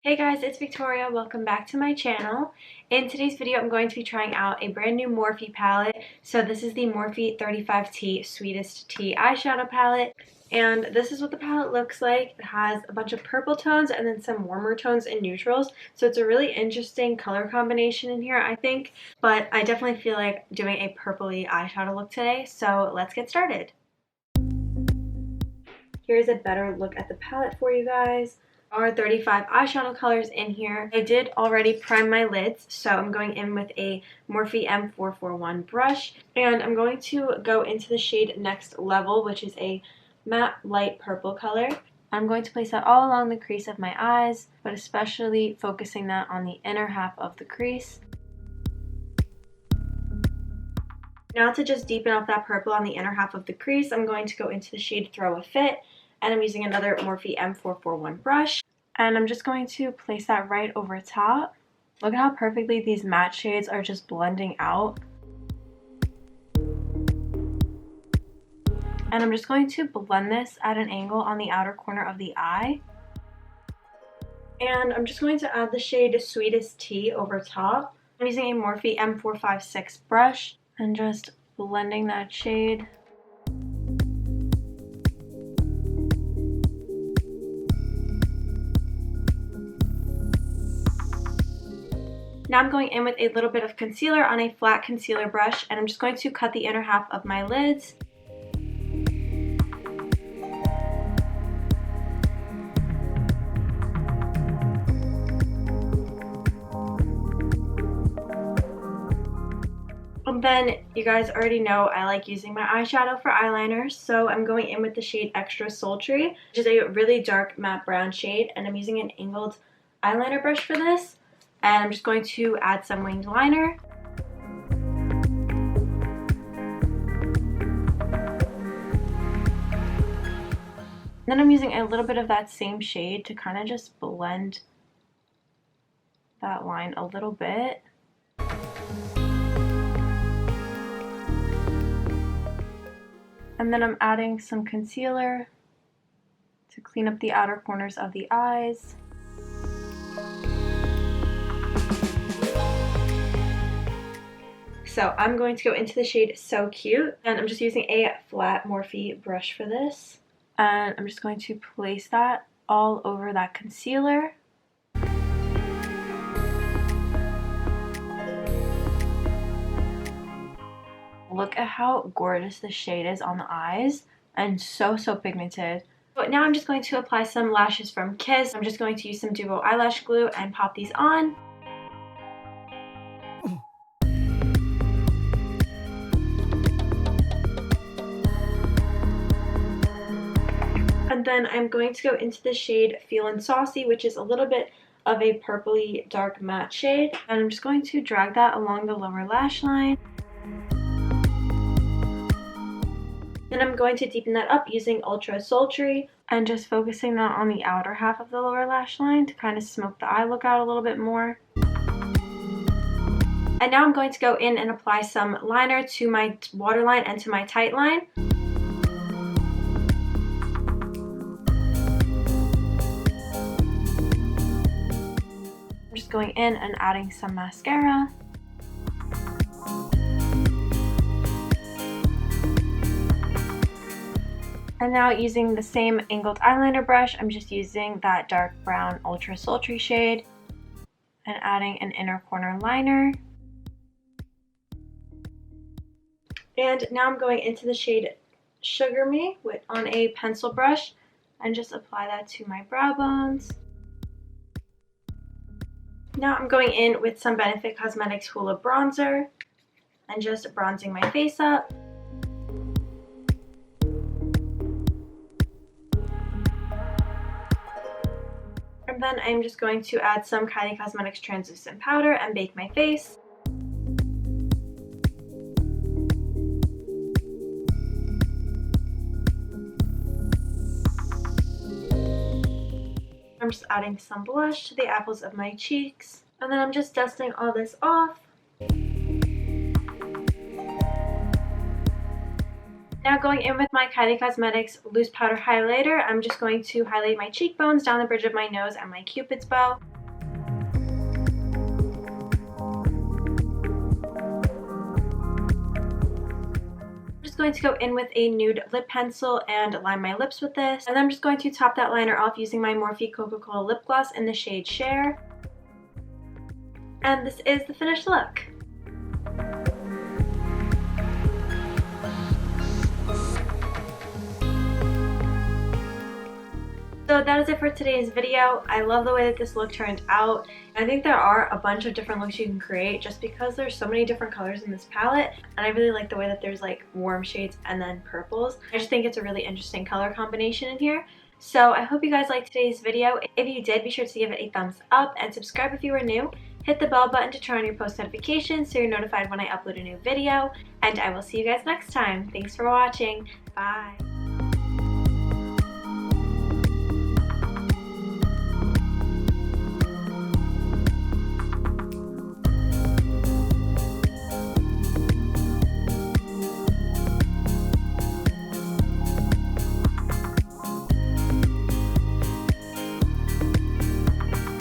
Hey guys, it's Victoria. Welcome back to my channel. In today's video, I'm going to be trying out a brand new Morphe palette. So this is the Morphe 35T Sweetest Tea eyeshadow palette. And this is what the palette looks like. It has a bunch of purple tones and then some warmer tones and neutrals. So it's a really interesting color combination in here, I think. But I definitely feel like doing a purpley eyeshadow look today. So let's get started. Here's a better look at the palette for you guys. Are 35 eyeshadow colors in here. I did already prime my lids, so I'm going in with a Morphe M441 brush, and I'm going to go into the shade Next Level, which is a matte light purple color. I'm going to place that all along the crease of my eyes, but especially focusing that on the inner half of the crease. Now to just deepen up that purple on the inner half of the crease, I'm going to go into the shade Throw a Fit, and I'm using another Morphe M441 brush, and I'm just going to place that right over top. Look at how perfectly these matte shades are just blending out. And I'm just going to blend this at an angle on the outer corner of the eye. And I'm just going to add the shade Sweetest Tea over top. I'm using a Morphe M456 brush and just blending that shade. Now I'm going in with a little bit of concealer on a flat concealer brush, and I'm just going to cut the inner half of my lids. And then you guys already know I like using my eyeshadow for eyeliner, so I'm going in with the shade Extra Sultry, which is a really dark matte brown shade, and I'm using an angled eyeliner brush for this. And I'm just going to add some winged liner. Then I'm using a little bit of that same shade to kind of just blend that line a little bit. And then I'm adding some concealer to clean up the outer corners of the eyes. So I'm going to go into the shade So Cute, and I'm just using a flat Morphe brush for this. And I'm just going to place that all over that concealer. Look at how gorgeous the shade is on the eyes, and so pigmented. But now I'm just going to apply some lashes from Kiss. I'm just going to use some Duo eyelash glue and pop these on. And then I'm going to go into the shade Feelin' Saucy, which is a little bit of a purpley dark matte shade. And I'm just going to drag that along the lower lash line. Then I'm going to deepen that up using Ultra Sultry and just focusing that on the outer half of the lower lash line to kind of smoke the eye look out a little bit more. And now I'm going to go in and apply some liner to my waterline and to my tight line. Just going in and adding some mascara. And now using the same angled eyeliner brush, I'm just using that dark brown Ultra Sultry shade and adding an inner corner liner. And now I'm going into the shade Sugar Me on a pencil brush and just apply that to my brow bones. Now I'm going in with some Benefit Cosmetics Hoola bronzer and just bronzing my face up. And then I'm just going to add some Kylie Cosmetics translucent powder and bake my face. I'm just adding some blush to the apples of my cheeks. And then I'm just dusting all this off. Now going in with my Kylie Cosmetics Loose Powder Highlighter, I'm just going to highlight my cheekbones, down the bridge of my nose, and my Cupid's bow. going to go in with a nude lip pencil and line my lips with this. And then I'm just going to top that liner off using my Morphe Coca Cola lip gloss in the shade Share. And this is the finished look. So that is it for today's video. I love the way that this look turned out. I think there are a bunch of different looks you can create just because there's so many different colors in this palette, and I really like the way that there's like warm shades and then purples. I just think it's a really interesting color combination in here. So I hope you guys liked today's video. If you did, be sure to give it a thumbs up and subscribe if you are new. Hit the bell button to turn on your post notifications so you're notified when I upload a new video, and I will see you guys next time. Thanks for watching. Bye.